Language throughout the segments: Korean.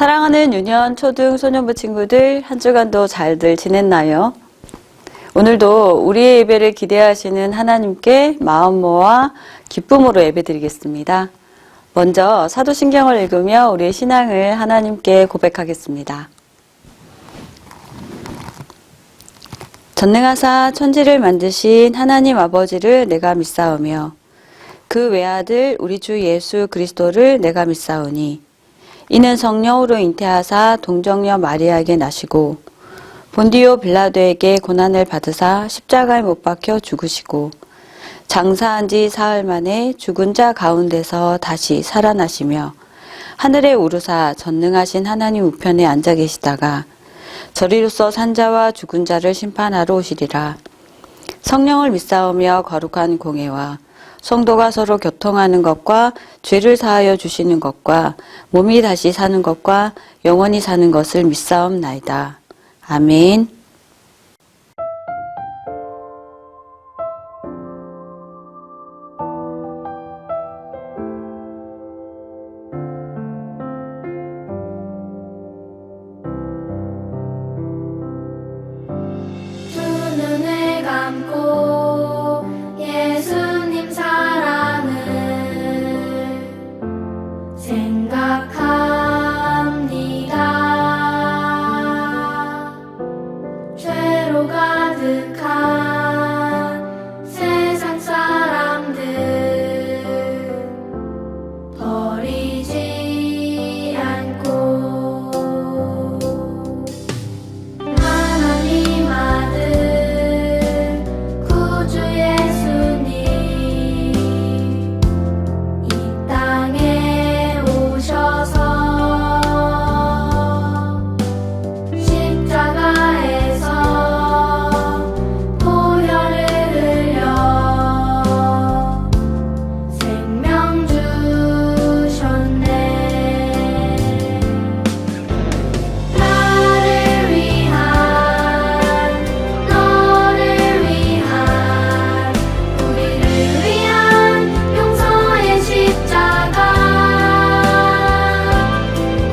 사랑하는 유년, 초등, 소년부 친구들, 한 주간도 잘들 지냈나요? 오늘도 우리의 예배를 기대하시는 하나님께 마음 모아 기쁨으로 예배드리겠습니다. 먼저 사도신경을 읽으며 우리의 신앙을 하나님께 고백하겠습니다. 전능하사 천지를 만드신 하나님 아버지를 내가 믿사오며 그 외아들 우리 주 예수 그리스도를 내가 믿사오니 이는 성령으로 잉태하사 동정녀 마리아에게 나시고 본디오 빌라도에게 고난을 받으사 십자가에 못 박혀 죽으시고 장사한 지 사흘 만에 죽은 자 가운데서 다시 살아나시며 하늘에 오르사 전능하신 하나님 우편에 앉아 계시다가 저리로서 산자와 죽은 자를 심판하러 오시리라. 성령을 믿사오며 거룩한 공회와 성도가 서로 교통하는 것과 죄를 사하여 주시는 것과 몸이 다시 사는 것과 영원히 사는 것을 믿사옵나이다. 아멘. 두 눈을 감고 예수님 사랑을 생각합니다. 죄로 가득한 세상 사람들 버리지 않고 하나님 아들 구주 예수님 이 땅에 오셔서 십자가에서 보혈을 흘려 생명 주셨네. 나를 위한 너를 위한 우리를 위한 용서의 십자가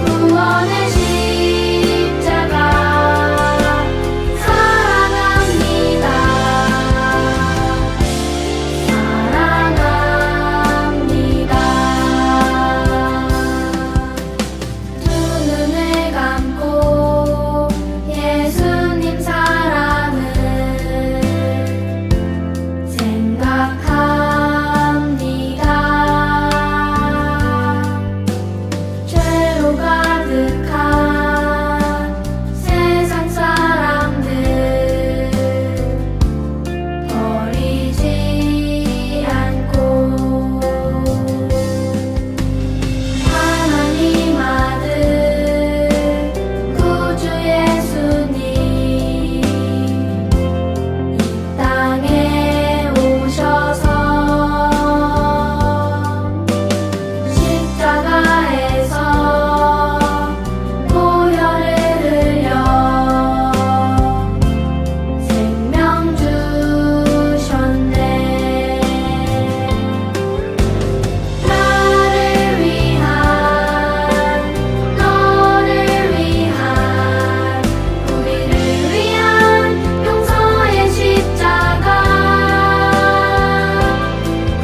구원의 십자가 사랑합니다. 두 눈을 감고 예수님 사랑을 생각합니다. 죄로 가득한 세상 사람들 버리지 않고 하나님 아들 구주 예수님 이 땅에 오셔서 십자가에서 보혈을 흘려 생명 주셨네. 나를 위한 너를 위한 우리를 위한 용서의 십자가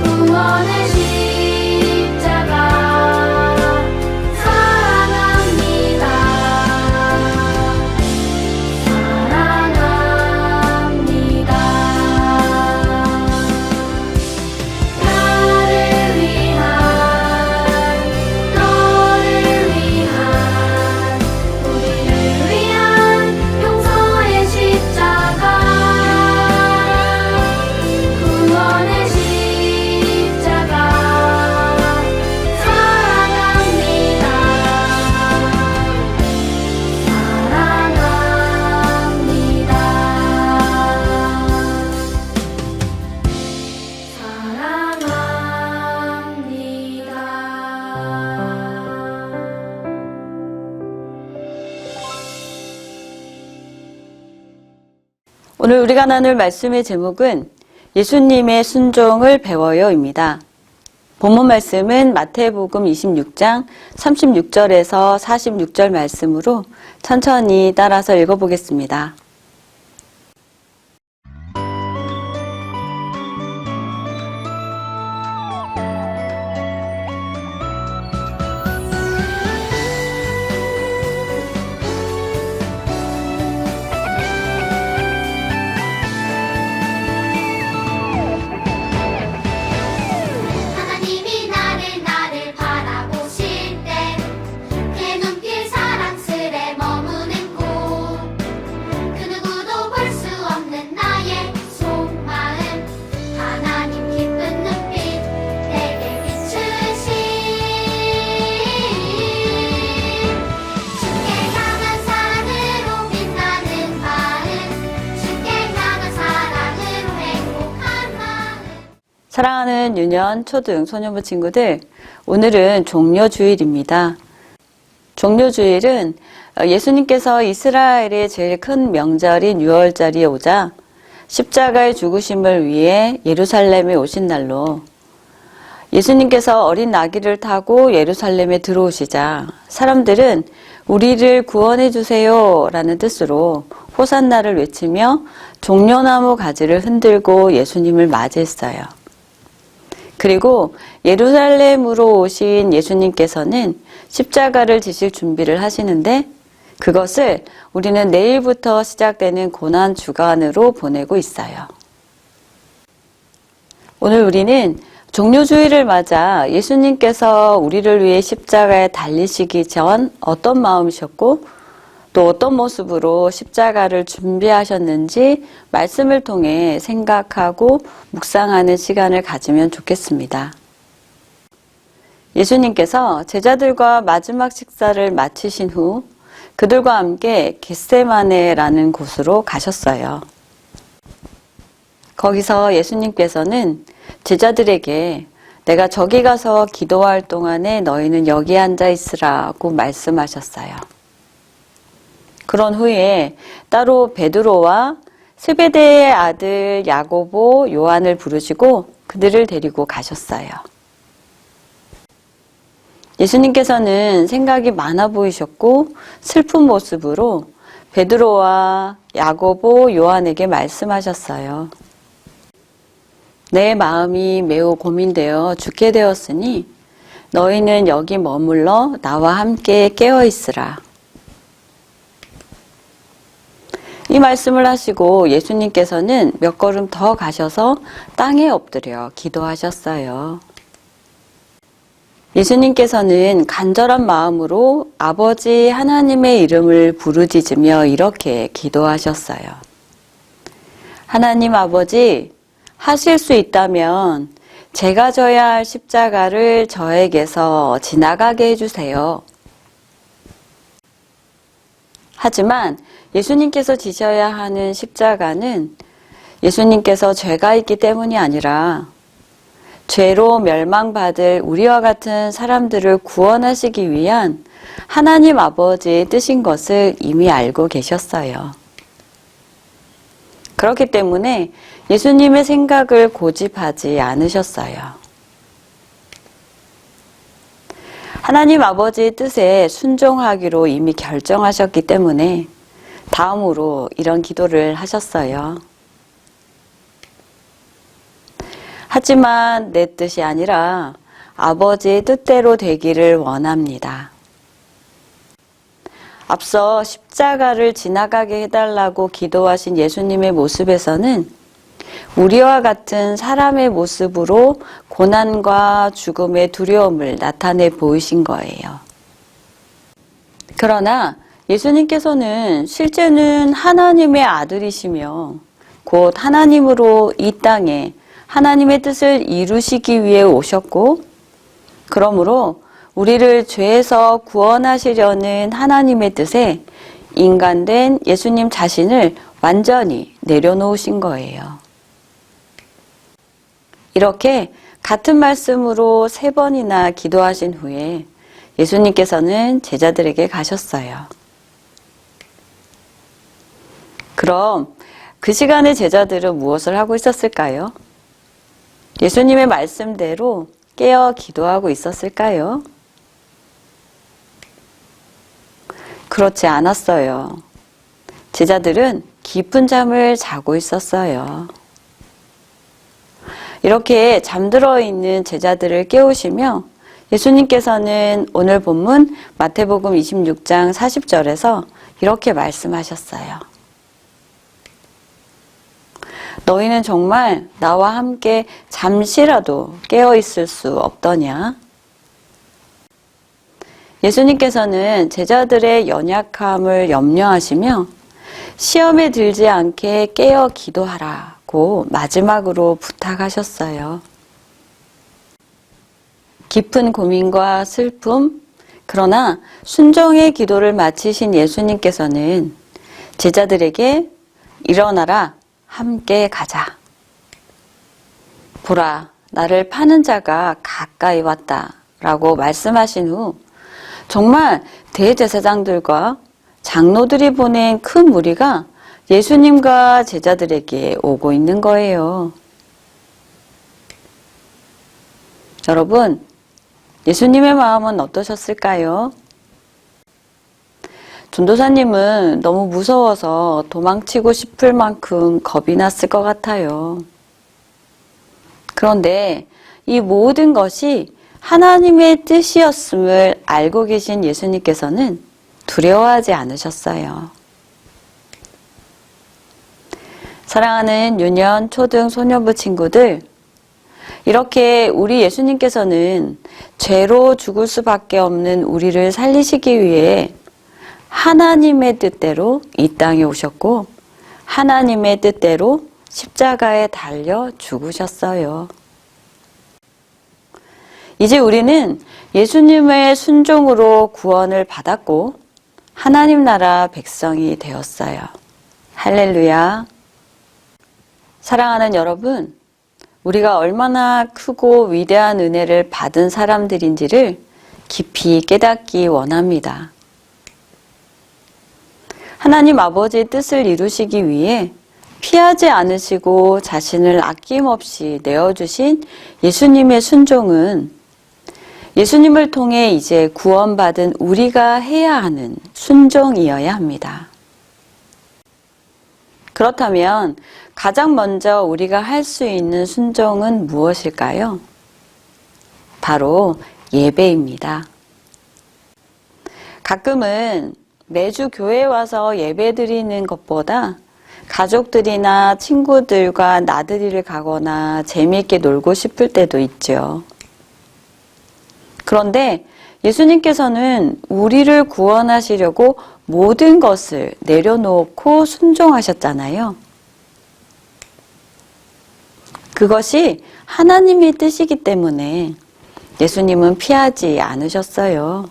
구원의 십자가 사랑합니다. 나를 위한 너를 위한 우리를 위한 용서의 십자가 구원의 십자가 사랑합니다. 오늘 우리가 나눌 말씀의 제목은 예수님의 순종을 배워요입니다. 본문 말씀은 마태복음 26장 36절에서 46절 말씀으로 천천히 따라서 읽어보겠습니다. 하나님이 나를 바라보실 때 그 눈길 사랑스레 머무는 곳 그 누구도 볼 수 없는 나의 속마음 하나님 기쁜 눈빛 내게 비추신 주께 향한 사랑으로 빛나는 마음 주께 향한 사랑으로 행복한 마음 사랑하는 유년, 초등, 소년부 친구들, 오늘은 종려주일입니다. 종려주일은 예수님께서 이스라엘의 제일 큰 명절인 유월절이 오자 십자가의 죽으심을 위해 예루살렘에 오신 날로 예수님께서 어린 나귀를 타고 예루살렘에 들어오시자 사람들은 우리를 구원해 주세요 라는 뜻으로 호산나를 외치며 종려나무 가지를 흔들고 예수님을 맞이했어요. 그리고 예루살렘으로 오신 예수님께서는 십자가를 지실 준비를 하시는데 그것을 우리는 내일부터 시작되는 고난 주간으로 보내고 있어요. 오늘 우리는 종려주일을 맞아 예수님께서 우리를 위해 십자가에 달리시기 전 어떤 마음이셨고 또 어떤 모습으로 십자가를 준비하셨는지 말씀을 통해 생각하고 묵상하는 시간을 가지면 좋겠습니다. 예수님께서 제자들과 마지막 식사를 마치신 후 그들과 함께 겟세마네라는 곳으로 가셨어요. 거기서 예수님께서는 제자들에게 내가 저기 가서 기도할 동안에 너희는 여기 앉아 있으라고 말씀하셨어요. 그런 후에 따로 베드로와 세베대의 아들 야고보, 요한을 부르시고 그들을 데리고 가셨어요. 예수님께서는 생각이 많아 보이셨고 슬픈 모습으로 베드로와 야고보, 요한에게 말씀하셨어요. 내 마음이 매우 고민되어 죽게 되었으니 너희는 여기 머물러 나와 함께 깨어 있으라. 이 말씀을 하시고 예수님께서는 몇 걸음 더 가셔서 땅에 엎드려 기도하셨어요. 예수님께서는 간절한 마음으로 아버지 하나님의 이름을 부르짖으며 이렇게 기도하셨어요. 하나님 아버지, 하실 수 있다면 제가 져야 할 십자가를 저에게서 지나가게 해주세요. 하지만 예수님께서 지셔야 하는 십자가는 예수님께서 죄가 있기 때문이 아니라 죄로 멸망받을 우리와 같은 사람들을 구원하시기 위한 하나님 아버지의 뜻인 것을 이미 알고 계셨어요. 그렇기 때문에 예수님의 생각을 고집하지 않으셨어요. 하나님 아버지의 뜻에 순종하기로 이미 결정하셨기 때문에 다음으로 이런 기도를 하셨어요. 하지만 내 뜻이 아니라 아버지의 뜻대로 되기를 원합니다. 앞서 십자가를 지나가게 해달라고 기도하신 예수님의 모습에서는 우리와 같은 사람의 모습으로 고난과 죽음의 두려움을 나타내 보이신 거예요. 그러나 예수님께서는 실제는 하나님의 아들이시며 곧 하나님으로 이 땅에 하나님의 뜻을 이루시기 위해 오셨고 그러므로 우리를 죄에서 구원하시려는 하나님의 뜻에 인간된 예수님 자신을 완전히 내려놓으신 거예요. 이렇게 같은 말씀으로 3번이나 기도하신 후에 예수님께서는 제자들에게 가셨어요. 그럼 그 시간에 제자들은 무엇을 하고 있었을까요? 예수님의 말씀대로 깨어 기도하고 있었을까요? 그렇지 않았어요. 제자들은 깊은 잠을 자고 있었어요. 이렇게 잠들어 있는 제자들을 깨우시며 예수님께서는 오늘 본문 마태복음 26장 40절에서 이렇게 말씀하셨어요. 너희는 정말 나와 함께 잠시라도 깨어 있을 수 없더냐? 예수님께서는 제자들의 연약함을 염려하시며 시험에 들지 않게 깨어 기도하라고 마지막으로 부탁하셨어요. 깊은 고민과 슬픔, 그러나 순종의 기도를 마치신 예수님께서는 제자들에게 일어나라, 함께 가자. 보라, 나를 파는 자가 가까이 왔다 라고 말씀하신 후 정말 대제사장들과 장로들이 보낸 큰 무리가 예수님과 제자들에게 오고 있는 거예요. 여러분, 예수님의 마음은 어떠셨을까요? 전도사님은 너무 무서워서 도망치고 싶을 만큼 겁이 났을 것 같아요. 그런데 이 모든 것이 하나님의 뜻이었음을 알고 계신 예수님께서는 두려워하지 않으셨어요. 사랑하는 유년, 초등, 소년부 친구들, 이렇게 우리 예수님께서는 죄로 죽을 수밖에 없는 우리를 살리시기 위해 하나님의 뜻대로 이 땅에 오셨고 하나님의 뜻대로 십자가에 달려 죽으셨어요. 이제 우리는 예수님의 순종으로 구원을 받았고 하나님 나라 백성이 되었어요. 할렐루야. 사랑하는 여러분, 우리가 얼마나 크고 위대한 은혜를 받은 사람들인지를 깊이 깨닫기 원합니다. 하나님 아버지의 뜻을 이루시기 위해 피하지 않으시고 자신을 아낌없이 내어주신 예수님의 순종은 예수님을 통해 이제 구원받은 우리가 해야 하는 순종이어야 합니다. 그렇다면 가장 먼저 우리가 할 수 있는 순종은 무엇일까요? 바로 예배입니다. 가끔은 매주 교회에 와서 예배 드리는 것보다 가족들이나 친구들과 나들이를 가거나 재미있게 놀고 싶을 때도 있죠. 그런데 예수님께서는 우리를 구원하시려고 모든 것을 내려놓고 순종하셨잖아요. 그것이 하나님의 뜻이기 때문에 예수님은 피하지 않으셨어요.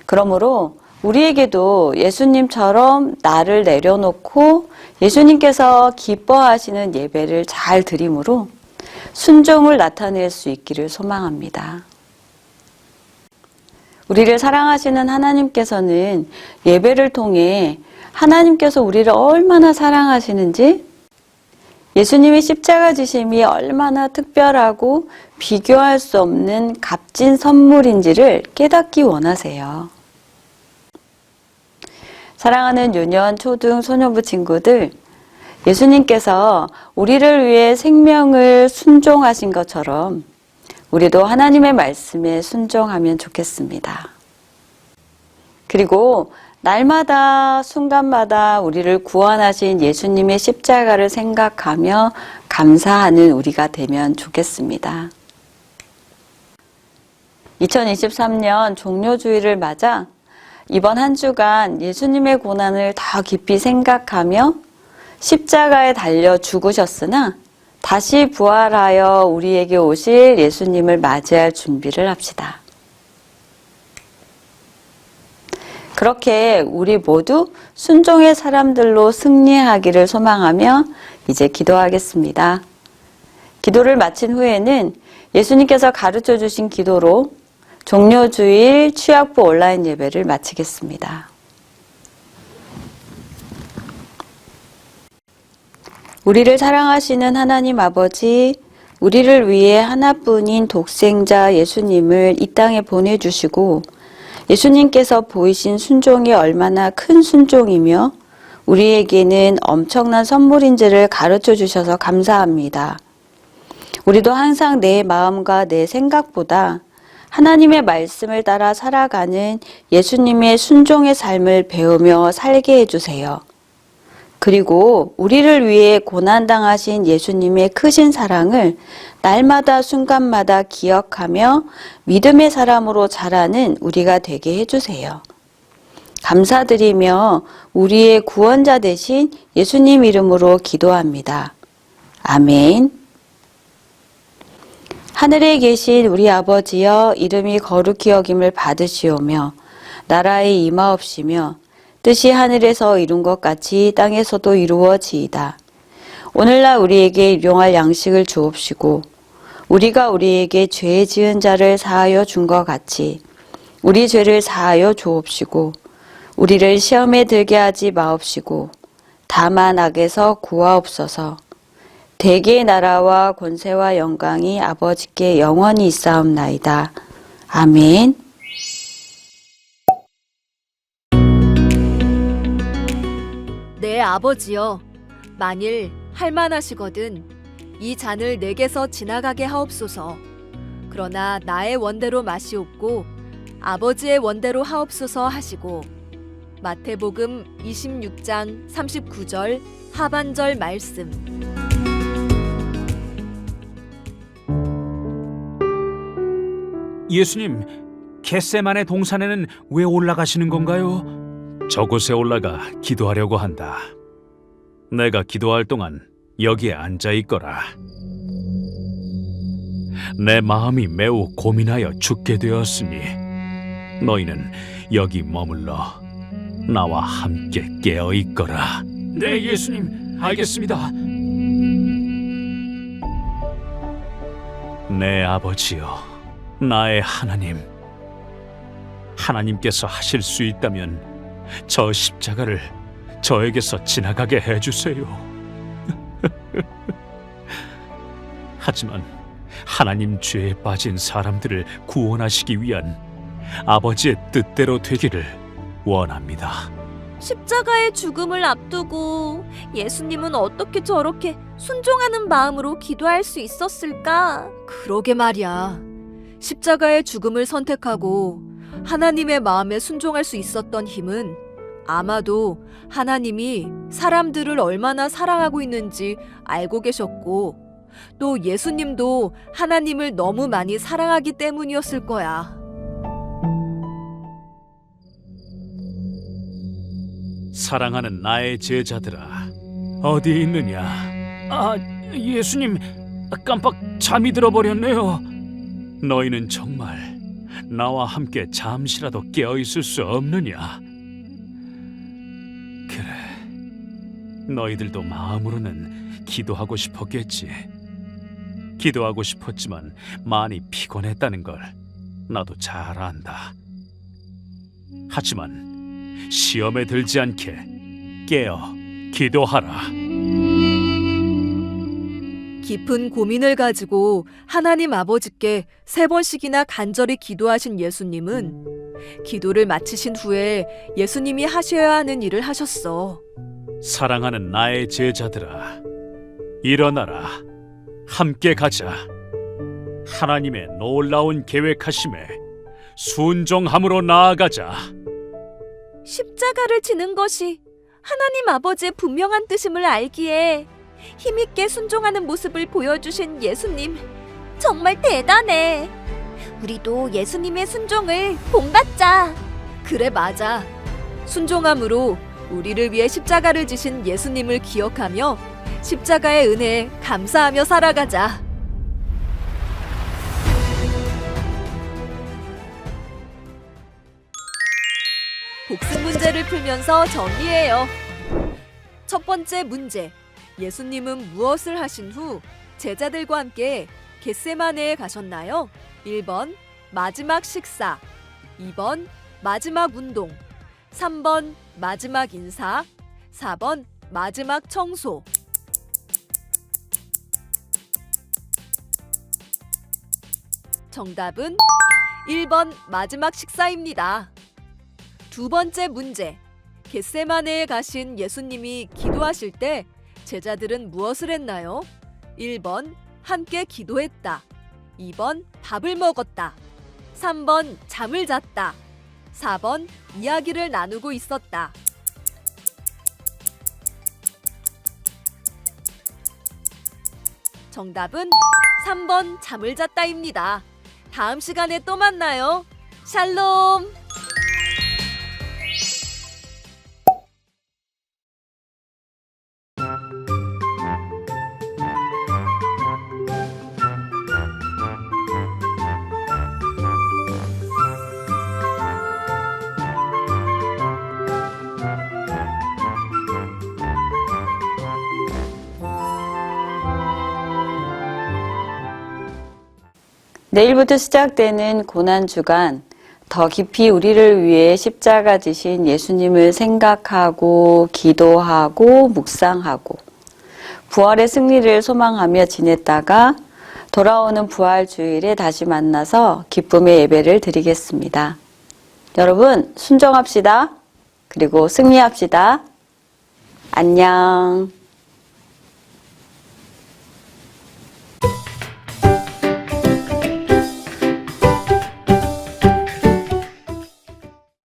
그러므로 우리에게도 예수님처럼 나를 내려놓고 예수님께서 기뻐하시는 예배를 잘 드림으로 순종을 나타낼 수 있기를 소망합니다. 우리를 사랑하시는 하나님께서는 예배를 통해 하나님께서 우리를 얼마나 사랑하시는지, 예수님의 십자가 지심이 얼마나 특별하고 비교할 수 없는 값진 선물인지를 깨닫기 원하세요. 사랑하는 유년, 초등, 소년부 친구들, 예수님께서 우리를 위해 생명을 순종하신 것처럼 우리도 하나님의 말씀에 순종하면 좋겠습니다. 그리고 날마다 순간마다 우리를 구원하신 예수님의 십자가를 생각하며 감사하는 우리가 되면 좋겠습니다. 2023년 종료주일을 맞아 이번 한 주간 예수님의 고난을 더 깊이 생각하며 십자가에 달려 죽으셨으나 다시 부활하여 우리에게 오실 예수님을 맞이할 준비를 합시다. 그렇게 우리 모두 순종의 사람들로 승리하기를 소망하며 이제 기도하겠습니다. 기도를 마친 후에는 예수님께서 가르쳐 주신 기도로 종료주일 취약부 온라인 예배를 마치겠습니다. 우리를 사랑하시는 하나님 아버지, 우리를 위해 하나뿐인 독생자 예수님을 이 땅에 보내주시고 예수님께서 보이신 순종이 얼마나 큰 순종이며 우리에게는 엄청난 선물인지를 가르쳐 주셔서 감사합니다. 우리도 항상 내 마음과 내 생각보다 하나님의 말씀을 따라 살아가는 예수님의 순종의 삶을 배우며 살게 해주세요. 그리고 우리를 위해 고난당하신 예수님의 크신 사랑을 날마다 순간마다 기억하며 믿음의 사람으로 자라는 우리가 되게 해주세요. 감사드리며 우리의 구원자 되신 예수님 이름으로 기도합니다. 아멘. 하늘에 계신 우리 아버지여, 이름이 거룩히 여김을 받으시오며 나라의 임하옵시며 뜻이 하늘에서 이룬 것 같이 땅에서도 이루어지이다. 오늘날 우리에게 일용할 양식을 주옵시고 우리가 우리에게 죄 지은 자를 사하여 준 것 같이 우리 죄를 사하여 주옵시고 우리를 시험에 들게 하지 마옵시고 다만 악에서 구하옵소서. 대개의 나라와 권세와 영광이 아버지께 영원히 있사옵나이다. 아멘. 내 아버지여, 만일 할만하시거든 이 잔을 내게서 지나가게 하옵소서. 그러나 나의 원대로 마시옵고 아버지의 원대로 하옵소서 하시고. 마태복음 26장 39절 하반절 말씀. 예수님, 겟세마네 동산에는 왜 올라가시는 건가요? 저곳에 올라가 기도하려고 한다. 내가 기도할 동안 여기에 앉아 있거라. 내 마음이 매우 고민하여 죽게 되었으니 너희는 여기 머물러 나와 함께 깨어 있거라. 네, 예수님, 알겠습니다. 내 아버지여, 나의 하나님, 하나님께서 하실 수 있다면 저 십자가를 저에게서 지나가게 해주세요. 하지만 하나님 죄에 빠진 사람들을 구원하시기 위한 아버지의 뜻대로 되기를 원합니다. 십자가의 죽음을 앞두고 예수님은 어떻게 저렇게 순종하는 마음으로 기도할 수 있었을까? 그러게 말이야. 십자가의 죽음을 선택하고 하나님의 마음에 순종할 수 있었던 힘은 아마도 하나님이 사람들을 얼마나 사랑하고 있는지 알고 계셨고 또 예수님도 하나님을 너무 많이 사랑하기 때문이었을 거야. 사랑하는 나의 제자들아, 어디 있느냐? 아, 예수님, 깜빡 잠이 들어버렸네요. 너희는 정말 나와 함께 잠시라도 깨어 있을 수 없느냐? 그래, 너희들도 마음으로는 기도하고 싶었겠지. 기도하고 싶었지만 많이 피곤했다는 걸 나도 잘 안다. 하지만 시험에 들지 않게 깨어 기도하라. 깊은 고민을 가지고 하나님 아버지께 3번씩이나 간절히 기도하신 예수님은 기도를 마치신 후에 예수님이 하셔야 하는 일을 하셨어. 사랑하는 나의 제자들아, 일어나라. 함께 가자. 하나님의 놀라운 계획하심에 순종함으로 나아가자. 십자가를 지는 것이 하나님 아버지의 분명한 뜻임을 알기에 힘있게 순종하는 모습을 보여주신 예수님, 정말 대단해. 우리도 예수님의 순종을 본받자. 그래, 맞아. 순종함으로 우리를 위해 십자가를 지신 예수님을 기억하며 십자가의 은혜에 감사하며 살아가자. 복습 문제를 풀면서 정리해요. 첫 번째 문제. 예수님은 무엇을 하신 후 제자들과 함께 겟세마네에 가셨나요? 1번 마지막 식사, 2번 마지막 운동, 3번 마지막 인사, 4번 마지막 청소. 정답은 1번 마지막 식사입니다. 두 번째 문제. 겟세마네에 가신 예수님이 기도하실 때 제자들은 무엇을 했나요? 1번 함께 기도했다. 2번 밥을 먹었다. 3번 잠을 잤다. 4번 이야기를 나누고 있었다. 정답은 3번 잠을 잤다입니다. 다음 시간에 또 만나요. 샬롬! 내일부터 시작되는 고난주간, 더 깊이 우리를 위해 십자가 지신 예수님을 생각하고 기도하고 묵상하고 부활의 승리를 소망하며 지냈다가 돌아오는 부활 주일에 다시 만나서 기쁨의 예배를 드리겠습니다. 여러분, 순종합시다. 그리고 승리합시다. 안녕.